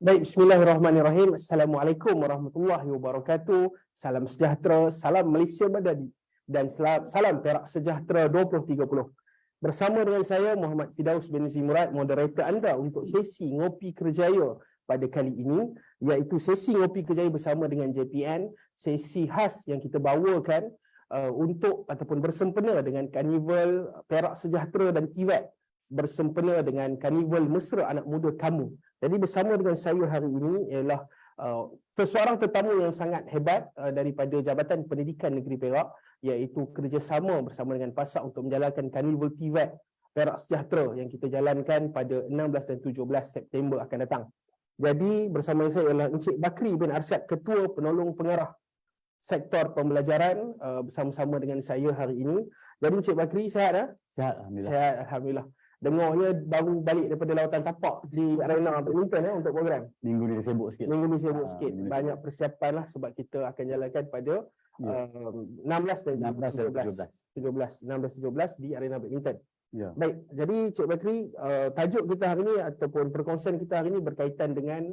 Baik, bismillahirrahmanirrahim. Assalamualaikum warahmatullahi wabarakatuh. Salam sejahtera, salam Malaysia Madani dan salam Perak Sejahtera 2030. Bersama dengan saya Muhammad Firdaus bin Murad, moderator anda untuk sesi Ngopi Kerjaya pada kali ini, iaitu sesi Ngopi Kerjaya bersama dengan JPN, sesi khas yang kita bawakan untuk ataupun bersempena dengan Karnival Perak Sejahtera dan TVET, bersempena dengan Karnival Mesra Anak Muda Kamu. Jadi bersama dengan saya hari ini ialah seseorang tetamu yang sangat hebat daripada Jabatan Pendidikan Negeri Perak, iaitu kerjasama bersama dengan PASAK untuk menjalankan Karnival TVET Perak Sejahtera yang kita jalankan pada 16 dan 17 September akan datang. Jadi bersama saya ialah Encik Bakri bin Arsyad, Ketua Penolong Pengarah Sektor Pembelajaran, bersama-sama dengan saya hari ini. Jadi Encik Bakri, sihat? Sihat, Alhamdulillah. Sihat, Alhamdulillah. Dengarnya baru balik daripada lautan tapak di arena badminton untuk program. Minggu ni sibuk sikit. Minggu ni sibuk sikit. Banyak persiapan lah sebab kita akan jalankan pada 16 dan 17 di arena badminton. Ya. Baik, jadi Cik Bakri, tajuk kita hari ini ataupun perkongsian kita hari ini berkaitan dengan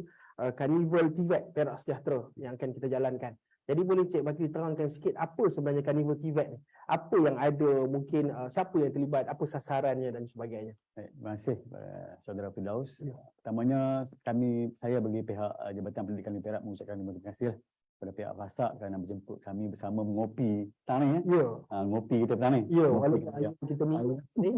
Karnival TVET Perak Sejahtera yang akan kita jalankan. Jadi boleh Cik Bakri terangkan sikit apa sebenarnya Karnival TVET ni? Apa yang ada, mungkin siapa yang terlibat, apa sasarannya dan sebagainya. Baik, terima kasih Saudara Firdaus. Pertamanya saya bagi pihak Jabatan Pendidikan Negeri Perak mengucapkan terima kasih kepada pihak PASAK kerana menjemput kami bersama mengopi petang ni. Ya. Ngopi kita petang ni. Ya, walaupun kita ni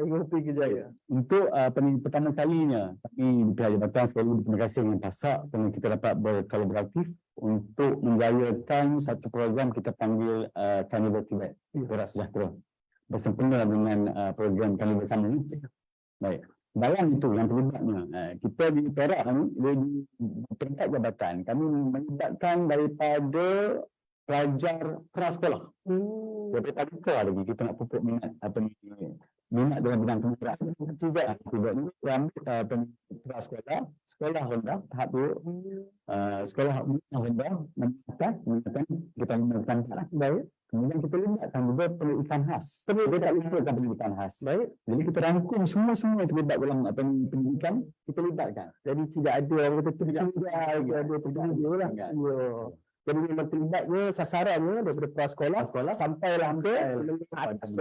Ngopi Kerjaya. Untuk pertama kalinya kami di pihak Jabatan sekali lagi terima kasih dengan PASAK kerana kita dapat berkolaboratif untuk menjayakan satu program kita panggil Karnival TVET Perak Sejahtera bersempena dengan program Karnival Kamu ni. Baik. Dalam itu yang terlibatnya, kita di Perak ni, di peringkat jabatan, kami melibatkan daripada pelajar prasekolah. Daripada kita lagi, kita nak pupuk minat dalam bidang kemurahan. Tidak ni, prasekolah, sekolah rendah, tahap 2, sekolah rendah, meningkatkan kita meningkatkan. Baik. Kemudian kita libatkan juga pendidikan khas. Kita tak libatkan pendidikan khas. Baik. Jadi kita rangkum semua yang terlibat dalam pendidikan, kita libatkan. Jadi tidak ada orang kata tidak lah. Jadi memang terlibatnya sasarannya daripada prasekolah sampailah ke atas.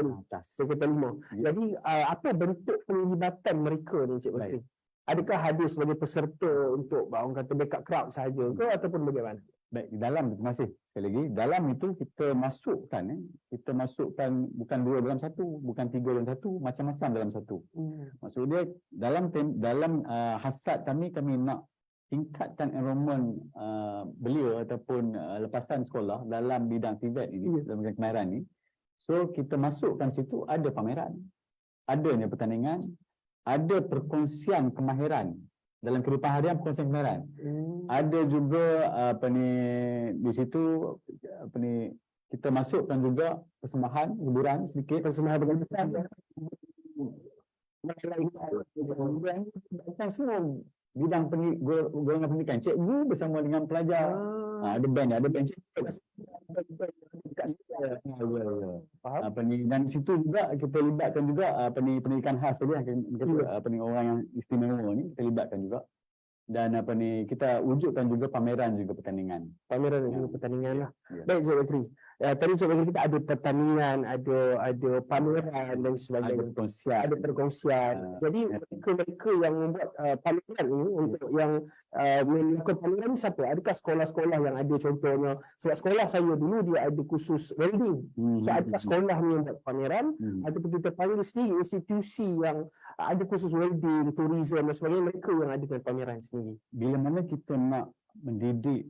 Kita 5. Jadi apa bentuk penglibatan mereka ni Encik Bakri? Adakah hadir sebagai peserta untuk orang kata backup crowd sahaja ke ataupun bagaimana? Baik, di dalam, terima kasih sekali lagi. Dalam itu kita masukkan bukan 2 dalam 1, bukan 3 dalam 1, macam-macam dalam 1. Maksud dia dalam hasrat kami nak tingkatkan enrollment belia ataupun lepasan sekolah dalam bidang TVET ini, dalam bidang kemahiran ni. So kita masukkan situ ada pameran, adanya pertandingan, ada perkongsian kemahiran. Dalam kehidupan harian perkongsian kemahiran. Ada juga di situ kita masukkan juga persembahan hiburan sedikit, persembahan semua bidang golongan pendidikan, cikgu bersama dengan pelajar. Ada band dan situ juga kita libatkan juga pendidikan khas tadi, orang yang istimewa ni kita libatkan juga. Dan kita wujudkan juga pameran juga pertandingan. Pameran dan juga pertandingan lah. Baik Encik Bakri. Tadi Encik Bakri kita ada pertandingan, ada pameran dan sebagainya. Ada perkongsian. Jadi mereka yang membuat pameran ini untuk yang melakukan pameran ni siapa? Adakah sekolah-sekolah yang ada contohnya? Sebab sekolah saya dulu dia ada khusus welding. So adakah sekolah ni yang buat pameran ataupun kita panggil sendiri institusi yang ada khusus welding, tourism dan sebagainya, mereka yang adakan pameran sendiri. Bila mana kita nak mendidik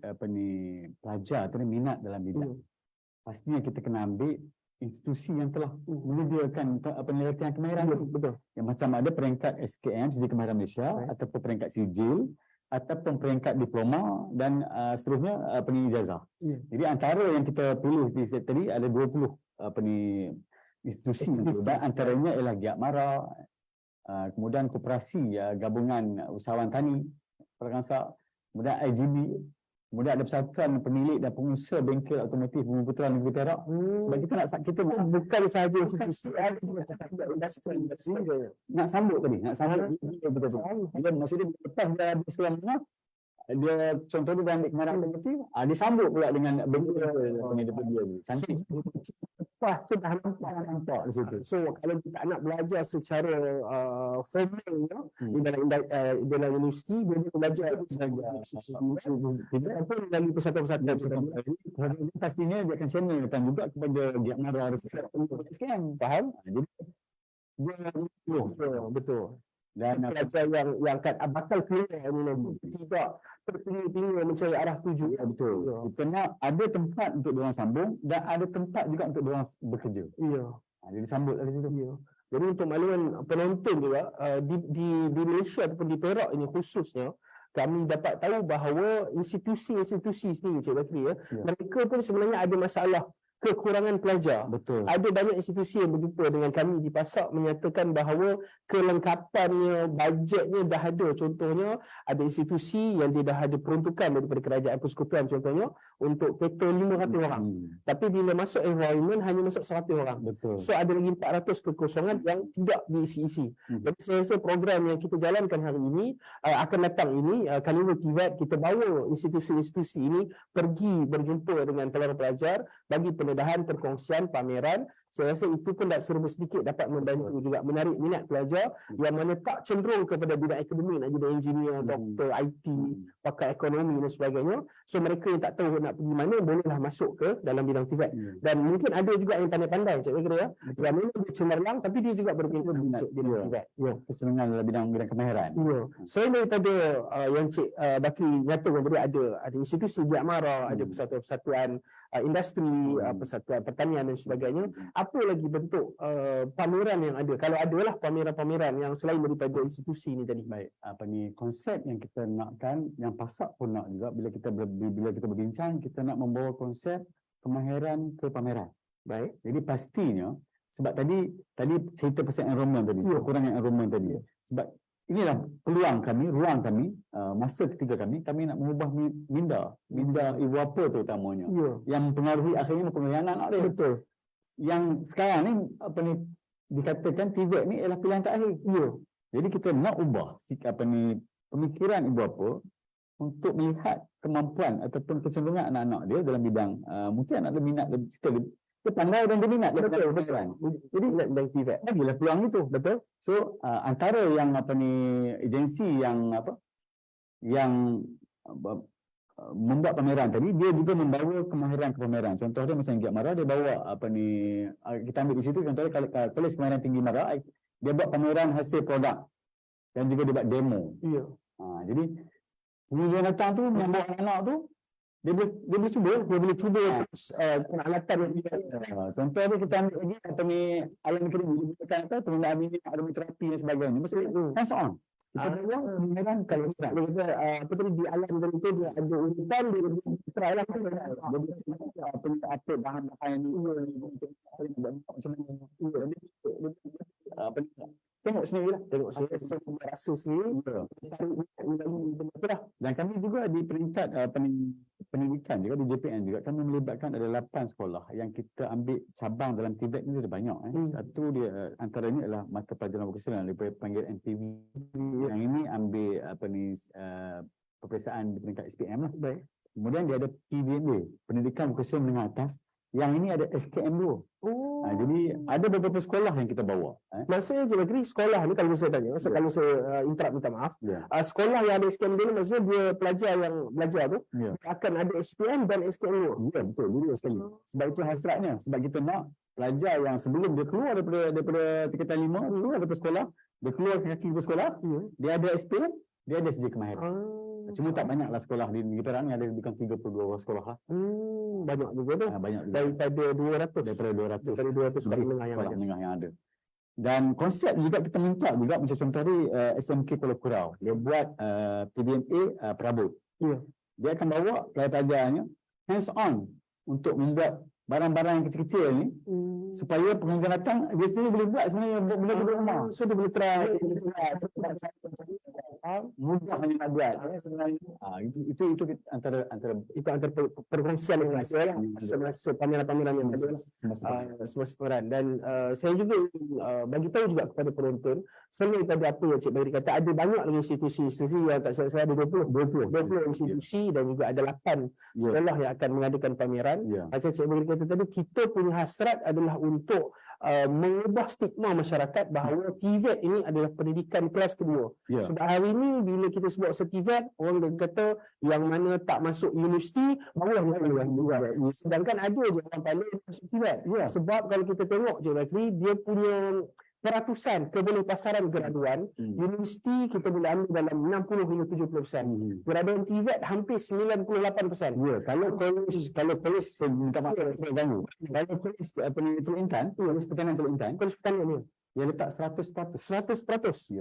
pelajar minat dalam bidang, pastinya kita kena ambil institusi yang telah menyediakan penelitian kemahiran. Betul. Yang macam ada peringkat SKM, Sijil Kemahiran Malaysia, ataupun peringkat sijil, ataupun peringkat diploma dan seterusnya ijazah. Jadi antara yang kita pilih tadi ada 20 institusi yang terlibat, antaranya ialah Giat Mara, kemudian Koperasi Gabungan Usahawan Tani Perak Angsa, kemudian IGB, Kemudian ada persatuan pemilik dan pengusaha bengkel automotif Bumi Putra Negeri Perak. Sebab kita bukan sahaja institusi, ada industri nak sambut tadi, betul. Dia maksudnya lepas dia habis sekolah menengah, dia contoh dia ambil kemaran automotif, dia sambut pula dengan bengkel dia ni. Cantik. lepas tu dah nampak di situ. So kalau kita nak belajar secara formal di dalam universiti, dia belajar tidak apa melalui persatuan-persatuan. Pastinya dia akan channel juga kepada Giat Mara SKM. Faham? Jadi dia betul. Dan pelajar yang akan bakal keluar ni nanti tidak terpinggir-pinggir mencari arah tuju. Ya, betul. Kita nak ada tempat untuk diorang sambung dan ada tempat juga untuk diorang bekerja. Ya. Jadi sambut dari situ. Ya. Jadi untuk makluman penonton juga di Malaysia ataupun di Perak ini khususnya, kami dapat tahu bahawa institusi-institusi sendiri, Cik Bakri, mereka pun sebenarnya ada masalah kekurangan pelajar. Betul. Ada banyak institusi yang berjumpa dengan kami di PASAK menyatakan bahawa kelengkapannya, bajetnya dah ada. Contohnya, ada institusi yang dia dah ada peruntukan daripada kerajaan persekutuan contohnya untuk kereta 500 orang. Tapi bila masuk environment hanya masuk 100 orang. Betul. So ada lagi 400 kekosongan yang tidak diisi-isi. Jadi saya rasa program yang kita jalankan hari ini, akan datang ini, Carnival TVET, kita bawa institusi-institusi ini pergi berjumpa dengan pelajar-pelajar bagi pendedahan, perkongsian, pameran. Saya rasa itu pun tak serba sedikit dapat membantu juga menarik minat pelajar yang mana tak cenderung kepada bidang akademik, nak jadi engineer, doktor, IT, pakar ekonomi dan sebagainya. So mereka yang tak tahu nak pergi mana, bolehlah masuk ke dalam bidang TVET. Dan mungkin ada juga yang pandai-pandai, Cik Bakri, yang memang dia cemerlang tapi dia juga berminat masuk bidang TVET. Ya, kesenangan dalam bidang kemahiran. Ya. Selain daripada yang Cik Bakri nyatakan tadi, ada institusi Giat Mara, ada persatuan-persatuan industri, persatuan pertanian dan sebagainya. Apa lagi bentuk pameran yang ada? Kalau adalah pameran-pameran yang selain daripada institusi ni tadi. Baik, konsep yang kita nakkan, yang PASAK pun nak juga, bila kita berbincang, kita nak membawa konsep kemahiran ke pameran. Baik. Jadi pastinya, sebab tadi cerita pasal enrollment tadi, kekurangan enrollment tadi. Sebab inilah peluang kami, ruang kami, masa ketiga kami nak mengubah minda ibu bapa terutamanya. Yang mempengaruhi akhirnya mempengaruhi anak dia. Betul. Yang sekarang ni dikatakan TVET ni ialah pilihan terakhir. Jadi kita nak ubah pemikiran ibu bapa untuk melihat kemampuan ataupun kecenderungan anak-anak dia dalam bidang mungkin anak dia minat dia pandai dan dia minat. Betul. Jadi dan TVET bagilah peluang itu. Betul. So antara yang agensi yang membuat pameran tadi, dia juga membawa kemahiran ke pameran. Contoh dia macam Giat Mara, dia bawa kita ambil di situ, contohnya Kolej Kemahiran Tinggi Mara, dia buat pameran hasil produk dan juga dia buat demo. Jadi dia datang tu, yang bawa anak tu, dia boleh cuba peralatan yang dia contoh dia kita ambil lagi alam akademik, dia kata penggunaan minyak, aromaterapi dan sebagainya. Mesti hands on. Kita buat kalau apa tadi di alam tadi tu dia ada urutan dia try lah apa bahan-bahan ni macam mana tengok sendirilah, tengok rasa sendiri. Dan kami juga di peringkat pendidikan juga di JPN juga kami melibatkan ada 8 sekolah yang kita ambil cabang dalam TVET ni ada banyak. Satu dia antaranya adalah mata pelajaran vokasional daripada panggil NTV. Yang ini ambil peperiksaan di peringkat SPM lah. Baik. Kemudian dia ada PVMA, pendidikan vokasional menengah atas. Yang ini ada SKM 2. Jadi ada beberapa sekolah yang kita bawa. Maksudnya Cik Bakri, sekolah ni kalau saya tanya, kalau saya interrupt, minta maaf. Sekolah yang ada SKM 2 ni maksudnya dia pelajar yang belajar tu akan ada SPM dan SKM 2. Ya, betul. Dulu sekali. Sebab itu hasratnya. Sebab kita nak pelajar yang sebelum dia keluar daripada tingkatan 5, keluar daripada sekolah, dia keluar kaki ke sekolah, dia ada SPM, dia ada sijil kemahiran. Cuma tak banyaklah sekolah di Perak ni, ada bukan 32 sekolah lah. Banyak juga tu. Banyak juga. Daripada 200 sekolah menengah yang ada. Dan konsep juga kita minta juga macam contoh tadi SMK Pulau Kurau. Dia buat PDMA perabot. Dia akan bawa pelajar-pelajarnya hands on untuk membuat barang-barang yang kecil-kecil ni supaya pengunjung datang dia sendiri boleh buat sebenarnya benda-benda rumah. So dia boleh try mudah hanya nak buat sebenarnya. Itu antara perkongsian yang ada lah semasa pameran-pameran yang ada semasa pameran. Dan saya juga bagi tahu juga kepada penonton, selain daripada apa yang Cik Bahri kata, ada banyak lagi institusi yang tak saya ada 20 institusi dan juga ada 8 sekolah yang akan mengadakan pameran. Macam Cik Bahri kata tadi, kita punya hasrat adalah untuk mengubah stigma masyarakat bahawa TVET ini adalah pendidikan kelas kedua. Sebab hari ini bila kita sebut TVET, orang kata yang mana tak masuk universiti barulah dia. Sedangkan ada je orang pandai masuk TVET. Sebab kalau kita tengok Cik Bakri, dia punya peratusan kebolehpasaran graduan, universiti kita boleh ambil dalam 60 hingga 70%. Graduan TVET hampir 98%. Kalau kolej saya minta maaf saya ganggu. Kalau kolej Teluk Intan, kolej pertanian ni. Dia letak 100%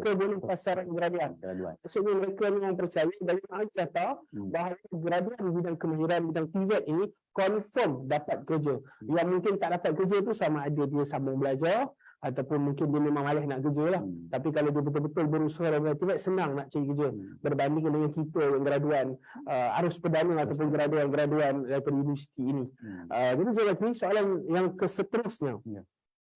kebolehpasaran graduan. Maksudnya mereka memang percaya dari mana data bahawa graduan bidang kemahiran bidang TVET ini confirm dapat kerja. Yang mungkin tak dapat kerja tu sama ada dia sambung belajar ataupun mungkin dia memang malas nak kerja lah. Tapi kalau dia betul-betul berusaha dalam TVET, senang nak cari kerja berbanding dengan kita yang graduan arus perdana ataupun graduan daripada universiti ini. Jadi saya kata soalan yang seterusnya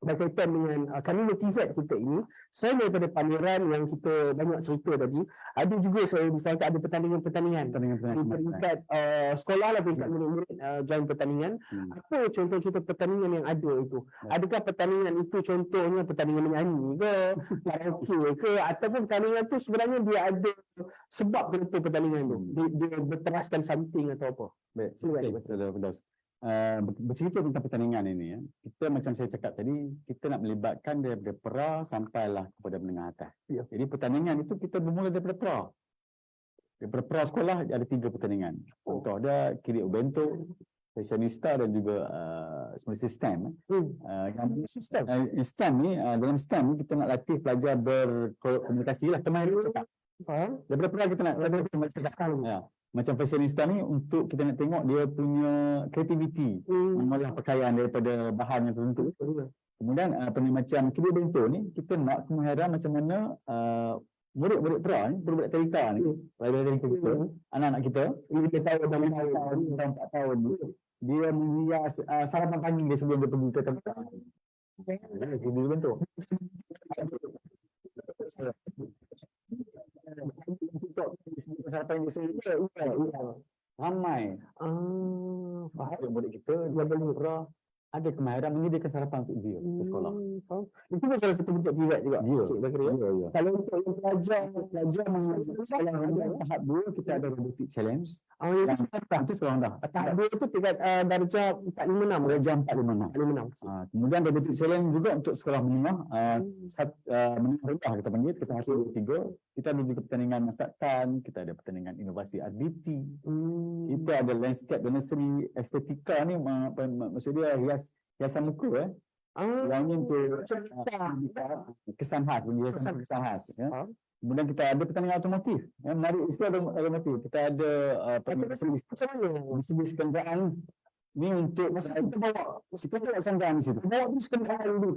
berkaitan dengan kanun TVET kita ini, selain daripada pameran yang kita banyak cerita tadi, ada juga saya difahamkan ada pertandingan-pertandingan di peringkat sekolah lah, peringkat murid-murid join pertandingan. Apa contoh-contoh pertandingan yang ada itu? Adakah pertandingan itu contohnya pertandingan menyanyi ke, karaoke ke, ataupun pertandingan tu sebenarnya dia ada sebab kenapa pertandingan tu? Dia berteraskan something atau apa? Baik, silakan. Bercerita tentang pertandingan ini, kita macam saya cakap tadi, kita nak melibatkan daripada pra sampailah kepada menengah atas. Jadi pertandingan itu kita bermula daripada pra. Daripada pra sekolah ada 3 pertandingan. Contoh ada Kirik Bento, Fashionista dan juga semasa STEM. STEM ni, dalam STEM ni kita nak latih pelajar berkomunikasi lah, kemahiran cakap. Daripada pra kita nak latih cakap. Macam fashionista ni untuk kita nak tengok dia punya kreativiti, mengolah pakaian daripada bahan yang tertentu. Kemudian macam Kirik Bento ni kita nak kemahiran macam mana murid-murid pra ni, budak cerita ni, anak-anak kita, dia tahu dah 5 tahun, 4 tahun dia menghias sarapan pagi dia sebelum dia pergi ke tempat. Kirik Bento. Sarapan dia ramai. Faham murid kita dia boleh ada kemahiran menyediakan sarapan untuk dia ke sekolah. Itu salah satu bentuk TVET juga. Kalau untuk yang pelajar tahap 2 kita ada robotic challenge. Itu seorang dah. Tahap 2 itu tingkat darjah 456. Kemudian robotic challenge juga untuk sekolah menengah, menengah rendah kita panggil, kita hasil 3. Kita ada juga pertandingan masakan, kita ada pertandingan inovasi RBT. Kita ada landscape dan nursery estetika ni, maksud dia hiasan muka yang untuk kesan khas, kesan khas. Kemudian kita ada pertandingan otomotif. Yang menarik itu ada otomotif. Kita ada bisnis kenderaan ni untuk kita bawa kenderaan di situ. Bawa terus kenderaan dulu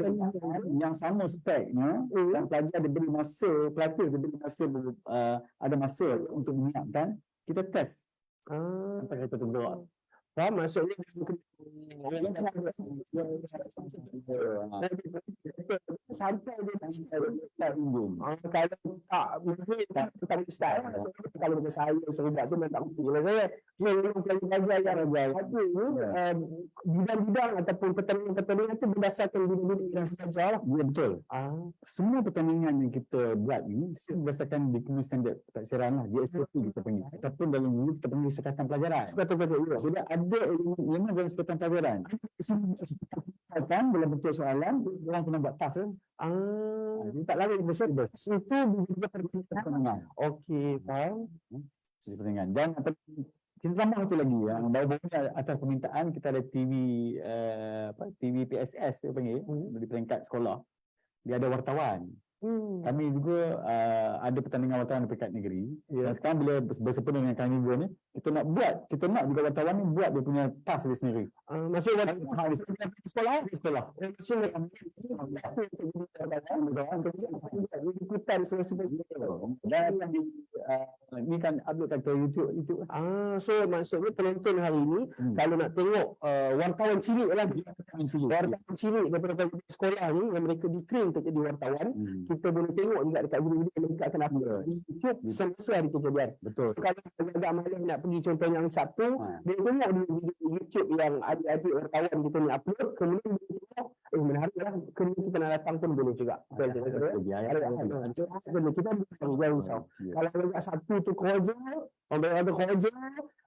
yang sama speknya, dan pelajar diberi masa, pelatih diberi masa, ada masa untuk menyiapkan, kita test sampai kita bawa. Maksudnya sampai dia tak bingung. Kalau tak mesti tak start. Kalau macam saya serubat tu memang tak mesti. Kalau saya memang belajar tapi bidang-bidang ataupun pertandingan tu berdasarkan bidang-bidang yang saja lah. Ya, betul. Semua pertandingan yang kita buat ni berdasarkan dokumen standard taksiran lah, GSPP kita panggil. Ataupun dalam dulu kita panggil sukatan pelajaran. Sudah ada elemen dalam sukatan pelajaran. Kan dalam bentuk soalan, orang kena buat task kan. Tak lalu besar itu juga pertandingan. Okey, faham. Pertandingan. Dan kita tambah satu lagi yang baru-baru atas permintaan kita ada TV PSS dia panggil di peringkat sekolah. Dia ada wartawan. Kami juga ada pertandingan wartawan di peringkat negeri. Dan sekarang bila bersempena dengan kami dua ni, kita nak juga wartawan ni buat dia punya task dia sendiri. Maksudnya sekolah? Sekolah. Ikutan Dan ni kan upload ke YouTube. So maksudnya penonton hari ini kalau nak tengok wartawan cilik lah, wartawan cilik daripada sekolah ni yang mereka di-train untuk jadi wartawan, kita boleh tengok juga dekat video-video yang mereka akan upload di YouTube semasa hari kejadian. Betul. Kalau agak malam nak pergi contohnya yang Sabtu, dia tengok di video YouTube yang adik-adik wartawan kita ni upload, kemudian dia tengok menarik lah, kemudian kita nak datang pun boleh juga. Kita boleh risau. Kalau agak Sabtu tu kerja, orang kerja,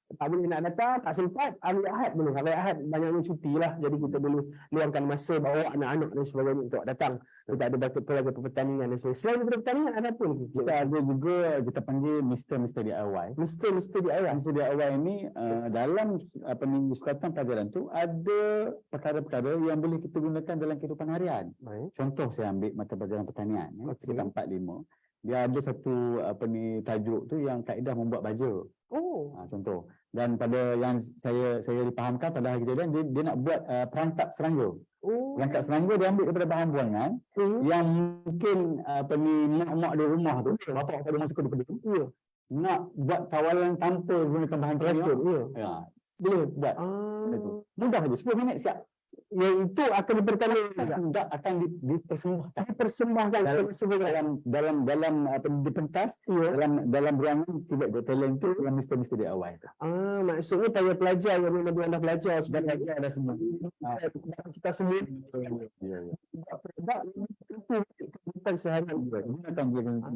tak boleh nak datang, tak sempat, hari Ahad boleh. Hari Ahad banyaknya cuti lah, jadi kita boleh luangkan masa bawa anak-anak dan sebagainya untuk datang. Kita ada pelajar pertandingan dan sebagainya. Selain daripada pertandingan, ada apa lagi? Kita ada juga, kita panggil Mr. DIY. Mr. DIY. Mr. DIY ni dalam sukatan pelajaran tu ada perkara-perkara yang boleh kita gunakan dalam kehidupan harian. Contoh saya ambil mata pelajaran pertanian, kita 4-5. Dia ada satu tajuk tu yang kaedah membuat baju. Contoh. Dan pada yang saya dipahamkan pada hari kejadian, dia nak buat perangkap serangga. Perangkap serangga dia ambil daripada bahan buangan yang mungkin mak-mak di rumah tu, bapak pada masa kedua nak buat kawalan tanpa gunakan bahan kimia. Boleh buat. Mudah aja, 10 minit siap. Yang itu akan akan dipersembahkan dalam dipentas dalam ruangan tidak ada talent tu yang mesti DIY. Maksudnya pelajar yang memang dah belajar sudah belajar dah semua. Kita semua produk itu kehidupan seharian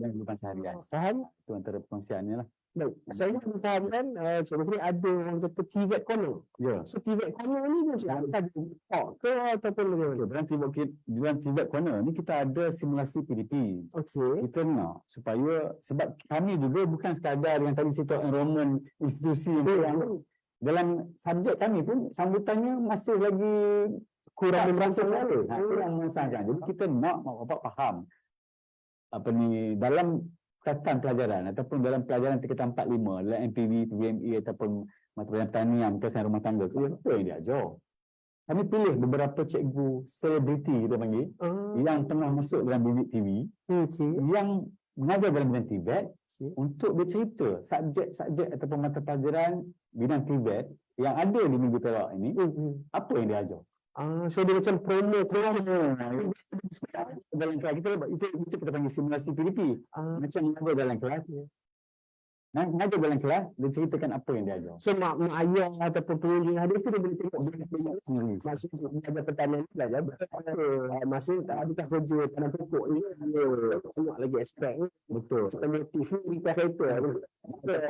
kehidupan seharian. Faham? Itu antara perkongsiannya lah. Baik, saya fahamkan Cikgu Fri ada orang kata TVET Corner. So TVET Corner ni macam ke ataupun bagaimana? Dalam TVET Corner ni kita ada simulasi PDP. Kita nak supaya, sebab kami juga bukan sekadar yang tadi saya tahu enrollment institusi yang dalam subjek kami pun sambutannya masih lagi kurang merangsang. Jadi kita nak mak bapak faham dalam katan pelajaran ataupun dalam pelajaran tingkatan 4-5 dalam MPV, PVME ataupun mata pelajaran pertanian, kesan rumah tangga, apa yang dia ajar. Kami pilih beberapa cikgu selebriti kita panggil yang pernah masuk dalam bibit TV yang mengajar dalam bidang TVET untuk dia cerita subjek-subjek ataupun mata pelajaran bidang TVET yang ada di Minggu Perak ini, apa yang dia ajar. So dia macam promo dalam kelas itu kita panggil simulasi PDP. Macam mengajar dalam kelas. Mengajar dalam kelas, dia ceritakan apa yang dia ajar. So mak ayah ataupun pengunjung hadir tu dia boleh tengok maksudnya mengajar pertanian belajar. Maksudnya tak ada kerja tanam pokok ni. Banyak lagi aspek. Betul. Motif ni kereta.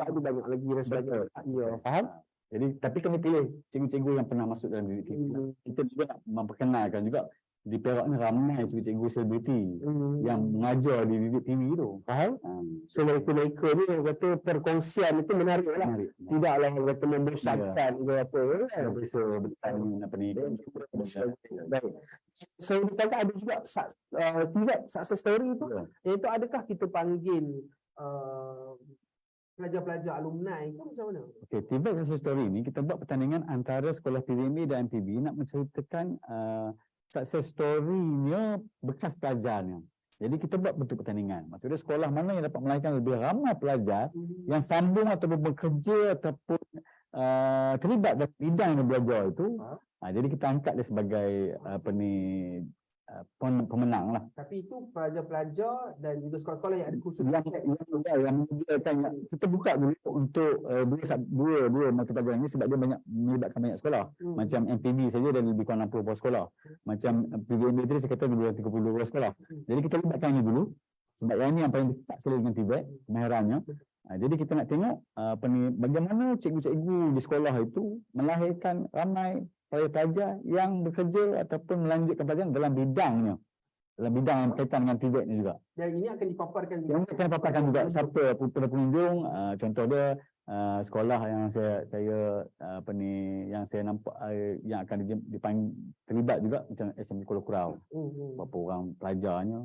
Ada banyak lagi dan sebagainya. Faham? Jadi, tapi kami pilih cikgu-cikgu yang pernah masuk dalam bibit TV. Kita juga nak memperkenalkan juga di Perak ni ramai cikgu-cikgu selebriti yang mengajar di bibit TV tu. Faham? So mereka ni yang kata perkongsian itu menarik lah. Tidaklah yang kata membosankan ke apa. Bisa bertanya pendidikan. Baik. So kita ada juga success story tu. Iaitu adakah kita panggil pelajar-pelajar alumni itu macam mana? Okey, TVET success story ni kita buat pertandingan antara sekolah PVME dan MPB nak menceritakan success story-nya bekas pelajarnya. Jadi kita buat bentuk pertandingan. Maksudnya sekolah mana yang dapat melahirkan lebih ramai pelajar yang sambung ataupun bekerja ataupun terlibat dalam bidang yang belajar itu. Jadi kita angkat dia sebagai pemenang lah. Tapi itu pelajar-pelajar dan juga sekolah-sekolah yang ada kursus yang menyediakan, kita buka dulu untuk dua mata pelajaran ini sebab dia melibatkan banyak sekolah. Macam MPB saja ada lebih kurang 60 sekolah. Macam PVMB tadi saya kata lebih 32 sekolah. Jadi kita libatkan ini dulu sebab yang ini yang paling dekat sekali dengan TVET kemahirannya. Jadi kita nak tengok bagaimana cikgu-cikgu di sekolah itu melahirkan ramai pelajar yang bekerja ataupun melanjutkan pelajaran dalam bidangnya. Dalam bidang yang berkaitan dengan TVET ni juga. Dan ini akan dipaparkan juga. Yang akan dipaparkan juga siapa pengunjung, contoh dia sekolah yang yang saya nampak yang akan terlibat juga macam SMK Kuala Kurau. Berapa orang pelajarnya.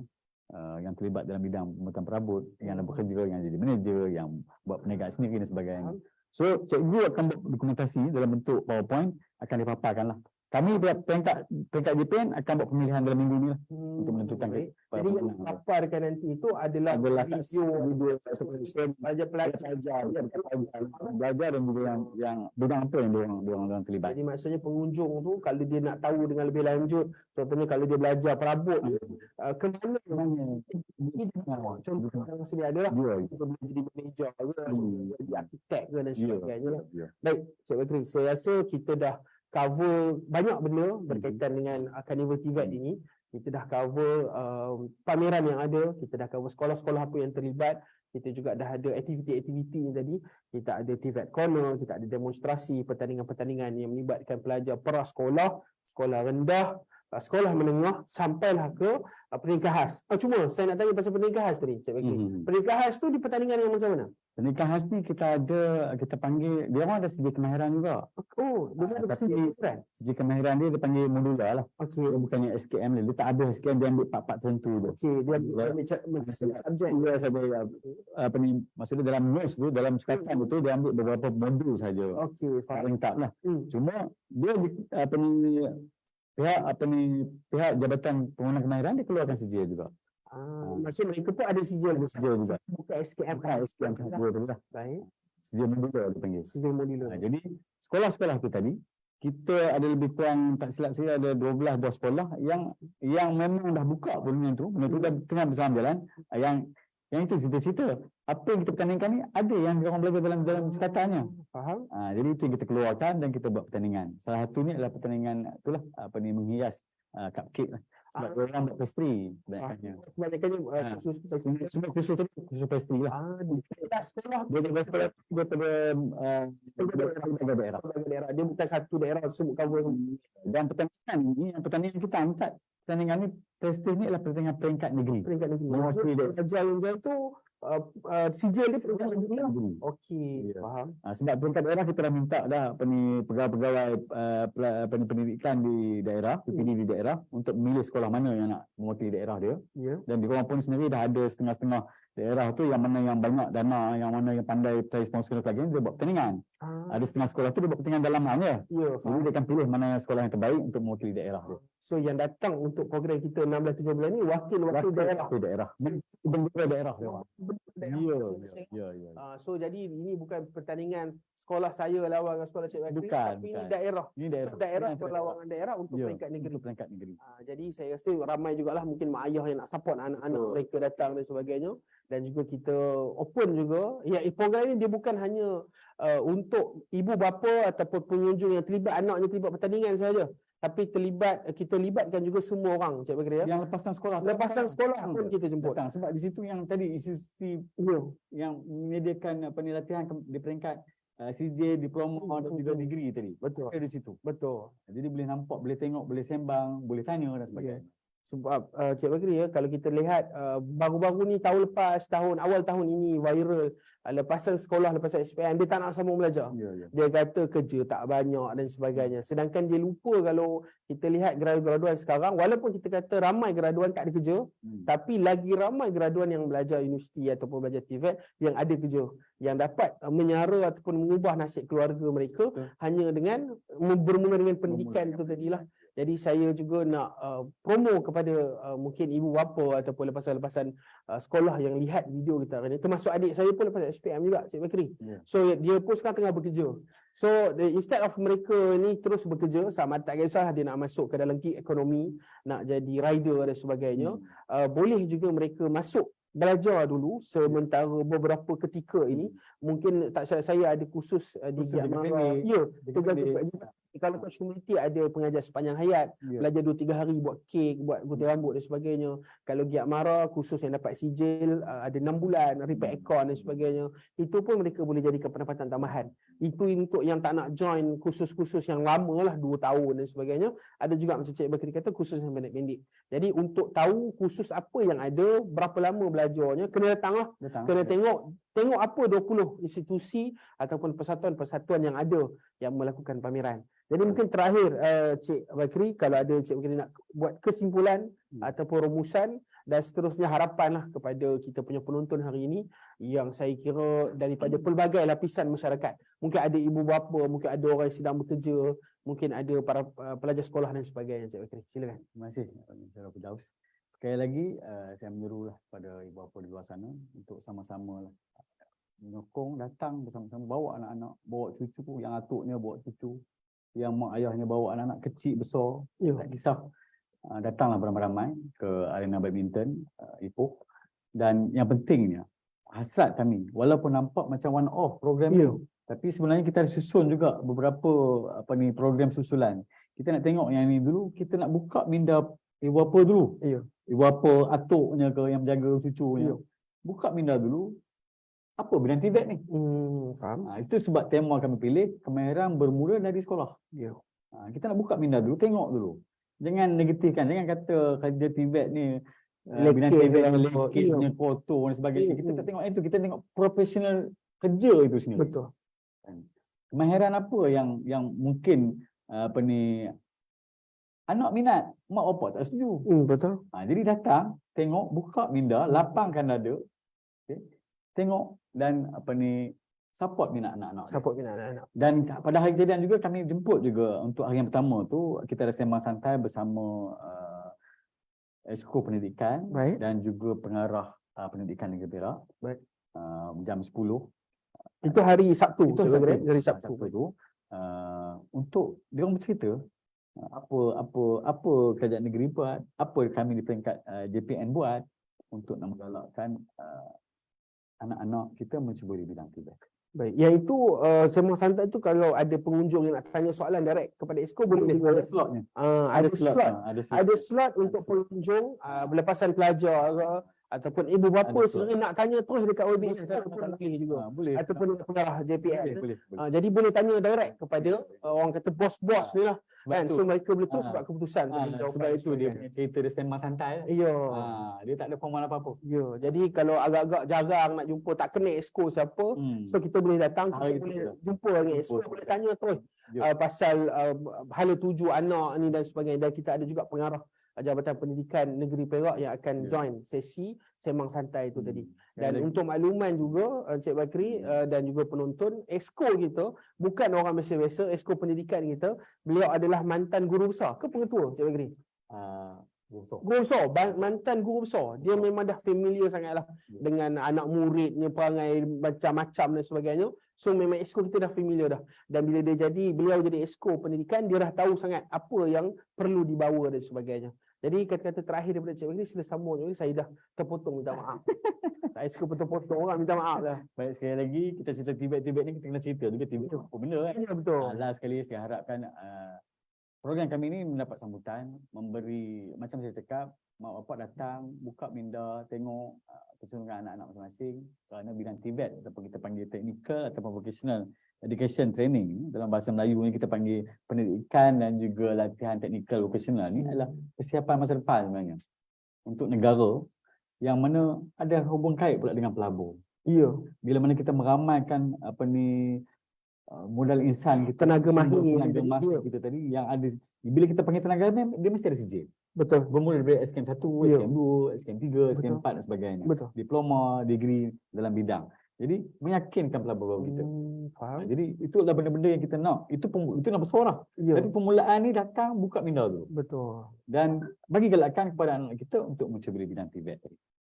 yang terlibat dalam bidang pembuatan perabot, yang bekerja, yang jadi manager, yang buat perniagaan sendiri dan sebagainya. So, cikgu akan buat dokumentasi dalam bentuk PowerPoint, akan dipaparkan lah. Kami peringkat JPN akan buat pemilihan dalam minggu ni lah untuk menentukan. Jadi yang paparkan nanti itu adalah video belajar dan juga yang bidang apa yang diorang terlibat. Jadi maksudnya pengunjung tu kalau dia nak tahu dengan lebih lanjut, contohnya kalau dia belajar perabot ke mana contoh yang sedia adalah jadi manager ke, jadi arkitek ke dan sebagainya lah. Baik, Cik Bakri, saya rasa kita dah cover banyak benda berkaitan dengan Carnival TVET ini. Kita dah cover pameran yang ada, kita dah cover sekolah-sekolah apa yang terlibat, kita juga dah ada aktiviti-aktiviti yang tadi, kita ada TVET Corner, kita ada demonstrasi, pertandingan-pertandingan yang melibatkan pelajar prasekolah, sekolah rendah, sekolah menengah, sampailah ke peringkat khas. Cuma saya nak tanya pasal peringkat khas tadi, Cik Bakri. Peringkat khas tu di pertandingan yang macam mana? Peringkat khas ni kita panggil, dia orang ada sijil kemahiran juga. Oh, dia ada sijil kemahiran. Sijil kemahiran dia panggil modular lah. Okey. Dia bukannya SKM dia tak ada SKM, dia ambil part-part tertentu tu. Okey, dia ambil subjek. Dia saja maksudnya dalam notes tu, dalam sukatan tu dia ambil beberapa modul saja. Okey, faham. Lengkap lah. Cuma dia pihak Jabatan Pembangunan Kemahiran dia keluarkan sijil juga. Maksudnya mereka pun ada sijil juga. Bukan SKM. SKM tu lah. Baik. Sijil modular dipanggil. Sijil modular. Jadi sekolah-sekolah tu tadi kita ada lebih kurang, tak silap saya, ada 12 buah sekolah yang memang dah buka benda tu dah tengah bersama jalan. Yang itu cerita-cerita apa yang kita pertandingkan ni ada yang orang belajar dalam sukatanya. Faham? Jadi itu yang kita keluarkan dan kita buat pertandingan. Salah satunya adalah pertandingan itulah menghias cupcake lah. Sebab orang buat pastry kebanyakannya. Kebanyakannya semua khusus pastry lah. Sekolah daerah. Dia bukan satu daerah semua cover semua. Dan pertandingan kita angkat. Pertandingan ni pastry ni adalah pertandingan peringkat negeri. Mewakili pelajar tu sijil dia peringkat negeri. Okey, faham. Sebab peringkat daerah kita dah minta dah pegawai-pegawai pendidikan di daerah, PPD di daerah untuk memilih sekolah mana yang nak mewakili daerah dia. Dan di Kuala Lumpur sendiri dah ada setengah-setengah daerah tu yang mana yang banyak dana, yang mana yang pandai cari sponsor dan sebagainya, dia buat pertandingan. Ada setengah sekolah tu dia buat pertandingan dalaman je. Jadi dia akan pilih mana yang sekolah yang terbaik untuk mewakili daerah dia. So yang datang untuk program kita 16-17 ni wakil daerah. Bendera daerah. So jadi ini bukan pertandingan sekolah saya lawan dengan sekolah Cik Bakri, tapi ini daerah. Daerah perlawanan daerah untuk peringkat negeri. Jadi saya rasa ramai jugalah mungkin mak ayah yang nak support anak-anak mereka datang dan sebagainya. Dan juga kita open juga. Program ini dia bukan hanya untuk ibu bapa ataupun pengunjung yang terlibat, anaknya terlibat pertandingan saja. Tapi kita libatkan juga semua orang, Cik Bakri. Yang lepasan sekolah pun kita jemput. Sebab di situ yang tadi institusi yang menyediakan latihan di peringkat CJ, diploma dan juga degree tadi. Betul. Di situ. Betul. Jadi boleh nampak, boleh tengok, boleh sembang, boleh tanya dan sebagainya. Sebab Cik Bakri kalau kita lihat baru-baru ni awal tahun ini viral lepasan sekolah, lepasan SPM, dia tak nak sambung belajar. Dia kata kerja tak banyak dan sebagainya. Sedangkan dia lupa kalau kita lihat graduan sekarang, walaupun kita kata ramai graduan tak ada kerja, tapi lagi ramai graduan yang belajar universiti ataupun belajar TVET yang ada kerja, yang dapat menyara ataupun mengubah nasib keluarga mereka hanya dengan bermula dengan pendidikan itu tadilah. Jadi saya juga nak promo kepada mungkin ibu bapa ataupun lepasan-lepasan sekolah yang lihat video kita hari ini. Termasuk adik saya pun lepas SPM juga, Cik Bakri. So dia pun sekarang tengah bekerja. So instead of mereka ni terus bekerja, sama tak kisah dia nak masuk ke dalam gig ekonomi, nak jadi rider dan sebagainya, boleh juga mereka masuk belajar dulu sementara beberapa ketika ini. Mungkin tak salah saya ada kursus di Giat Mara. Kalau coach community ada pengajar sepanjang hayat, belajar 2-3 hari buat kek, buat gunting rambut dan sebagainya. Kalau Giat Mara kursus yang dapat sijil ada 6 bulan, repair aircon dan sebagainya. Itu pun mereka boleh jadikan pendapatan tambahan. Itu untuk yang tak nak join kursus-kursus yang lama lah 2 tahun dan sebagainya. Ada juga macam Cik Bakri kata kursus yang pendek-pendek. Jadi untuk tahu kursus apa yang ada, berapa lama belajarnya, kena datang lah. Kena tengok apa 20 institusi ataupun persatuan-persatuan yang ada yang melakukan pameran. Jadi mungkin terakhir Cik Bakri, kalau ada Cik Bakri nak buat kesimpulan ataupun rumusan dan seterusnya harapanlah kepada kita punya penonton hari ini yang saya kira daripada pelbagai lapisan masyarakat. Mungkin ada ibu bapa, mungkin ada orang yang sedang bekerja, mungkin ada para pelajar sekolah dan sebagainya. Cik Bakri, silakan. Terima kasih Encik Firdaus. Sekali lagi saya menyerulah pada ibu bapa di luar sana untuk sama-sama menyokong, datang bersama-sama, bawa anak-anak, bawa cucu, yang atuknya bawa cucu, yang mak ayahnya bawa anak-anak kecil besar, tak kisah. Datanglah beramai-ramai ke arena badminton Ipoh. Dan yang pentingnya, hasrat kami, walaupun nampak macam one off program ni, tapi sebenarnya kita ada susun juga beberapa program susulan. Kita nak tengok yang ni dulu, kita nak buka minda ibu bapa dulu. Ibu bapa atuknya ke yang menjaga cucunya. Buka minda dulu. Apa bidang Tibet ni? Faham. Itu sebab tema kami pilih kemahiran bermula dari sekolah. Kita nak buka minda dulu, tengok dulu. Jangan negatifkan, jangan kata kerja Tibet ni bidang Tibet ni lekitnya, kotor dan sebagainya. Kita tak tengok itu, kita tengok profesional kerja itu sendiri. Betul. Kemahiran apa yang mungkin anak minat, mak bapak tak setuju. Betul. Jadi datang, tengok, buka minda, lapangkan dada. Okay. Tengok dan support minat anak-anak. Support minat anak-anak. Dan pada hari kejadian juga kami jemput juga untuk hari yang pertama tu kita ada sembang santai bersama Esko Pendidikan. Baik. Dan juga pengarah pendidikan Negeri Perak. Baik. Jam 10. Itu hari Sabtu. Itu hari Sabtu tu. Untuk dia orang bercerita apa kerajaan negeri buat, apa kami di peringkat JPN buat untuk nak menggalakkan anak-anak kita mencuba di bidang Tibet. Baik, iaitu sembang santai tu kalau ada pengunjung yang nak tanya soalan direct kepada Esko boleh ada slotnya. Ada slot untuk pengunjung berlepasan pelajar ataupun ibu bapa sendiri nak tanya terus dekat WebEx pun boleh juga. Boleh. Ataupun pengarah JPN. Boleh. Jadi boleh tanya direct kepada orang kata bos-bos ni lah. Kan? So mereka boleh terus buat keputusan. Sebab itu dia punya cerita dia sembang santai. Dia tak ada formal apa-apa. Jadi kalau agak-agak jarang nak jumpa, tak kena Esko siapa, so kita boleh datang, kita boleh jumpa dengan Esko, boleh tanya terus pasal hala tuju anak ni dan sebagainya. Dan kita ada juga pengarah Jabatan Pendidikan Negeri Perak yang akan join sesi sembang santai itu tadi. Dan untuk makluman juga Encik Bakri dan juga penonton, Esko kita bukan orang biasa-biasa. Esko Pendidikan kita, beliau adalah mantan guru besar ke pengetua Encik Bakri? Guru besar, mantan guru besar. Dia memang dah familiar sangatlah dengan anak muridnya, perangai macam-macam dan sebagainya. So memang Esko kita dah familiar dah. Dan bila beliau jadi Esko Pendidikan, dia dah tahu sangat apa yang perlu dibawa dan sebagainya. Jadi kata-kata terakhir daripada Cik Bakri, sila sambung. Saya dah terpotong, minta maaf. Esko pun terpotong orang, minta maaf lah. Baik, sekali lagi kita cerita Tibet ni, kita kena cerita juga Tibet tu apa benda kan. Ya, betul. Last sekali saya harapkan program kami ni mendapat sambutan, memberi, macam saya cakap, mak bapak datang, buka minda, tengok percuma anak-anak masing-masing. Kerana bidang Tibet ataupun kita panggil technical ataupun vocational education training, dalam bahasa Melayu ni kita panggil pendidikan dan juga latihan technical vocational ni adalah persiapan masa depan sebenarnya untuk negara yang mana ada hubung kait pula dengan pelabur. Bila mana kita meramaikan modal insan kita, tenaga mahir kita tadi yang ada, bila kita panggil tenaga mahir, dia mesti ada sijil. Betul. Bermula dari SKM 1, SKM 2, SKM 3, SKM 4 dan sebagainya. Betul. Diploma, degree dalam bidang. Jadi meyakinkan pelabur kita. Faham. Jadi itu adalah benda-benda yang kita nak. Itu nak besar lah. Tapi permulaan ni datang buka minda dulu. Betul. Dan bagi galakan kepada anak kita untuk mencuba bidang Tibet.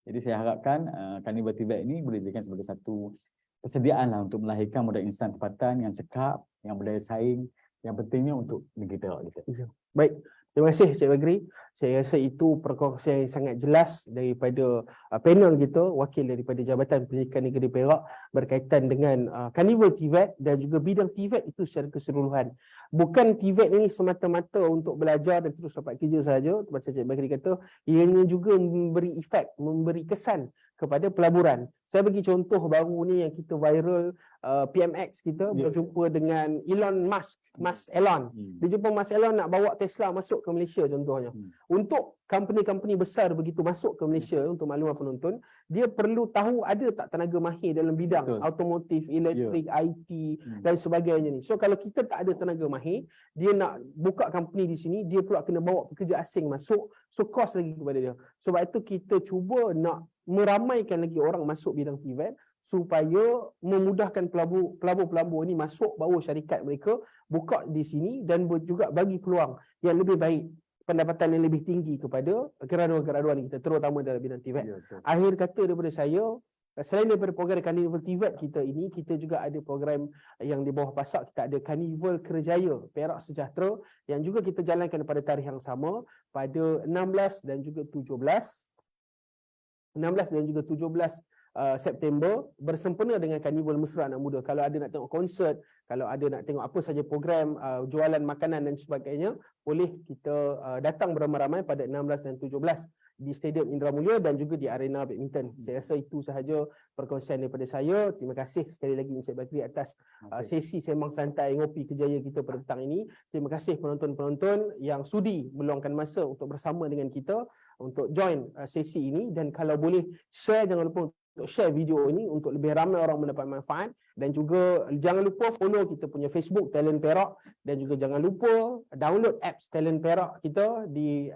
Jadi saya harapkan Karnival Tibet ini boleh dijadikan sebagai satu persediaan lah untuk melahirkan modal insan tempatan yang cekap, yang berdaya saing, yang pentingnya untuk negeri Perak kita. Baik. Terima kasih Cik Bakri. Saya rasa itu perkongsian yang sangat jelas daripada panel kita, wakil daripada Jabatan Pendidikan Negeri Perak berkaitan dengan Karnival Tibet dan juga bidang Tibet itu secara keseluruhan. Bukan Tibet ini semata-mata untuk belajar dan terus dapat kerja sahaja, macam Cik Bakri kata, ianya juga memberi efek, memberi kesan kepada pelaburan. Saya bagi contoh baru ni yang kita viral, PMX kita berjumpa dengan Elon Musk, Mas Elon. Dia jumpa Mas Elon nak bawa Tesla masuk ke Malaysia contohnya. Untuk company-company besar begitu masuk ke Malaysia, untuk makluman penonton, dia perlu tahu ada tak tenaga mahir dalam bidang automotif, elektrik, IT dan sebagainya ni. So kalau kita tak ada tenaga mahir, dia nak buka company di sini, dia pula kena bawa pekerja asing masuk, so cost lagi kepada dia. Sebab itu kita cuba nak meramaikan lagi orang masuk bidang TVET supaya memudahkan pelabur-pelabur ini masuk, bawa syarikat mereka buka di sini dan juga bagi peluang yang lebih baik, pendapatan yang lebih tinggi kepada graduan-graduan kita, terutama dalam bidang TVET. Akhir kata daripada saya, selain daripada program Carnival TVET kita ini, kita juga ada program yang di bawah PASAK, kita ada Carnival Kerjaya Perak Sejahtera yang juga kita jalankan pada tarikh yang sama pada 16 dan juga 17 September, bersempena dengan Carnival Mesra Anak Muda. Kalau ada nak tengok konsert, kalau ada nak tengok apa saja program, jualan makanan dan sebagainya, boleh kita datang beramai-ramai pada 16 dan 17 di Stadium Indra Mulia dan juga di arena badminton. Saya rasa itu sahaja perkongsian daripada saya. Terima kasih sekali lagi Encik Bakri atas sesi sembang santai ngopi kejaya kita pada petang ini. Terima kasih penonton-penonton yang sudi meluangkan masa untuk bersama dengan kita untuk join sesi ini, dan kalau boleh share, jangan lupa untuk share video ini untuk lebih ramai orang mendapat manfaat, dan juga jangan lupa follow kita punya Facebook Talent Perak, dan juga jangan lupa download apps Talent Perak kita di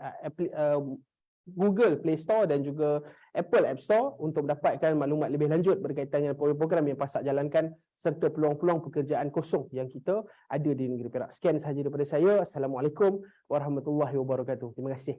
Google Play Store dan juga Apple App Store untuk mendapatkan maklumat lebih lanjut berkaitan dengan program yang PASAK jalankan serta peluang-peluang pekerjaan kosong yang kita ada di negeri Perak. Sekian sahaja daripada saya. Assalamualaikum warahmatullahi wabarakatuh. Terima kasih.